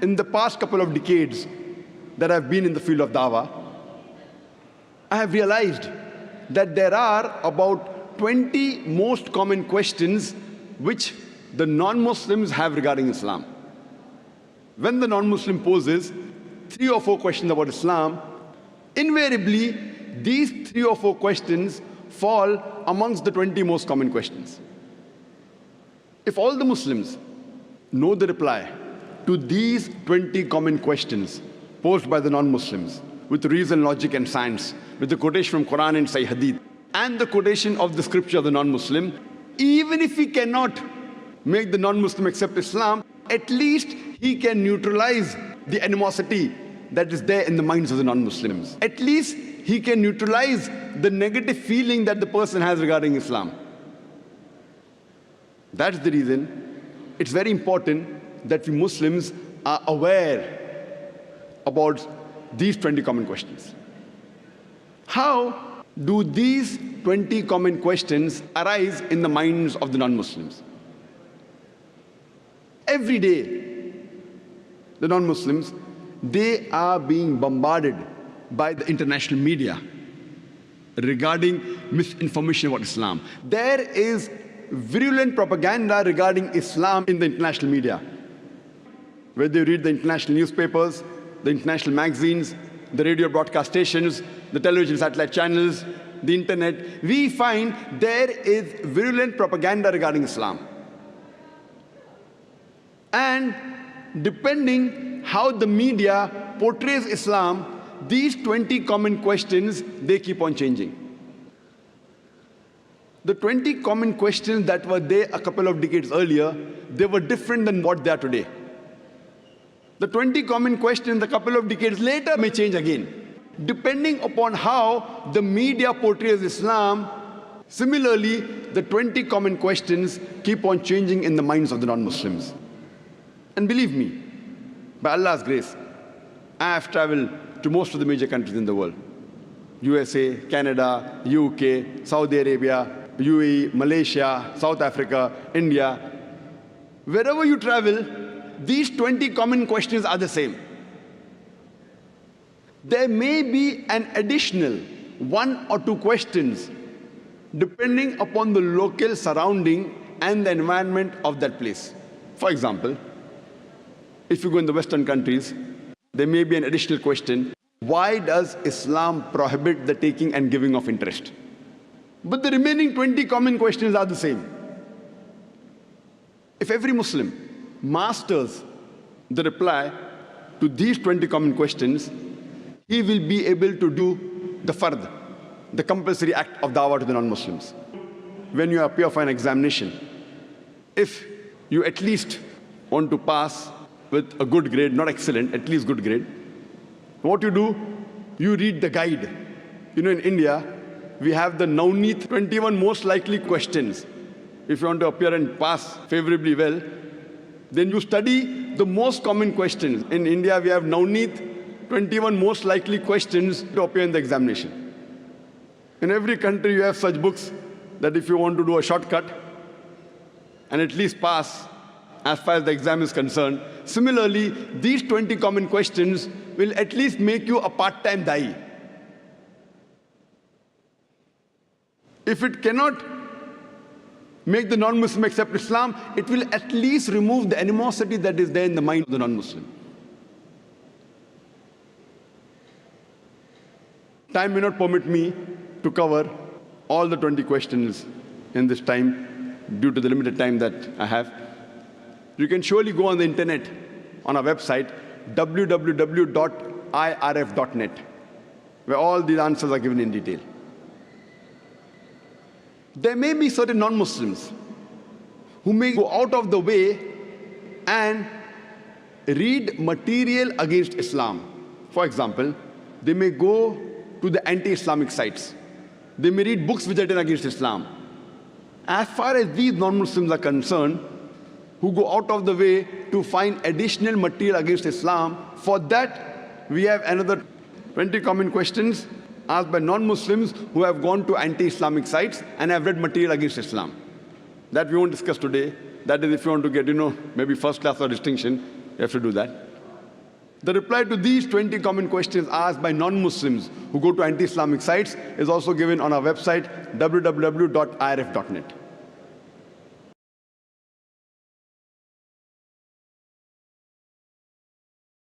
In the past couple of decades that I've been in the field of dawah, I have realized that there are about 20 most common questions which the non-Muslims have regarding Islam. When the non-Muslim poses 3 or 4 questions about Islam, invariably these 3 or 4 questions fall amongst the 20 most common questions. If all the Muslims know the reply to these 20 common questions posed by the non-Muslims with reason, logic and science, with the quotation from Quran and Sahih Hadith, and the quotation of the scripture of the non-Muslim, even if he cannot make the non-Muslim accept Islam, at least he can neutralize the animosity that is there in the minds of the non-Muslims. At least he can neutralize the negative feeling that the person has regarding Islam. That's the reason it's very important that we Muslims are aware about these 20 common questions. How do these 20 common questions arise in the minds of the non-Muslims? Every day, the non-Muslims, they are being bombarded by the international media regarding misinformation about Islam. There is virulent propaganda regarding Islam in the international media. Whether you read the international newspapers, the international magazines, the radio broadcast stations, the television satellite channels, the internet, we find there is virulent propaganda regarding Islam. And depending how the media portrays Islam, these 20 common questions, they keep on changing. The 20 common questions that were there a couple of decades earlier, they were different than what they are today. The 20 common questions a couple of decades later may change again, depending upon how the media portrays Islam. Similarly, the 20 common questions keep on changing in the minds of the non-Muslims. And believe me, by Allah's grace, I have traveled to most of the major countries in the world. USA, Canada, UK, Saudi Arabia, UAE, Malaysia, South Africa, India. Wherever you travel, these 20 common questions are the same. There may be an additional 1 or 2 questions depending upon the local surrounding and the environment of that place. For example, if you go in the Western countries, there may be an additional question: why does Islam prohibit the taking and giving of interest? But the remaining 20 common questions are the same. If every Muslim masters the reply to these 20 common questions, he will be able to do the fard, the compulsory act of dawah to the non-Muslims. When you appear for an examination, if you at least want to pass with a good grade, not excellent, at least good grade, what you do, you read the guide. You know, in India, we have the Navneet 21 most likely questions. If you want to appear and pass favorably well, then you study the most common questions. In India, we have Navneet 21 most likely questions to appear in the examination. In every country, you have such books that if you want to do a shortcut and at least pass as far as the exam is concerned, similarly, these 20 common questions will at least make you a part-time da'i. If it cannot make the non-Muslim accept Islam, it will at least remove the animosity that is there in the mind of the non-Muslim. Time may not permit me to cover all the 20 questions in this time due to the limited time that I have. You can surely go on the internet on our website www.irf.net, where all these answers are given in detail. There may be certain non-Muslims who may go out of the way and read material against Islam. For example, they may go to the anti-Islamic sites. They may read books which are written against Islam. As far as these non-Muslims are concerned, who go out of the way to find additional material against Islam, for that we have another 20 common questions asked by non-Muslims who have gone to anti-Islamic sites and have read material against Islam. That we won't discuss today. That is, if you want to get, maybe first class or distinction, you have to do that. The reply to these 20 common questions asked by non-Muslims who go to anti-Islamic sites is also given on our website, www.irf.net.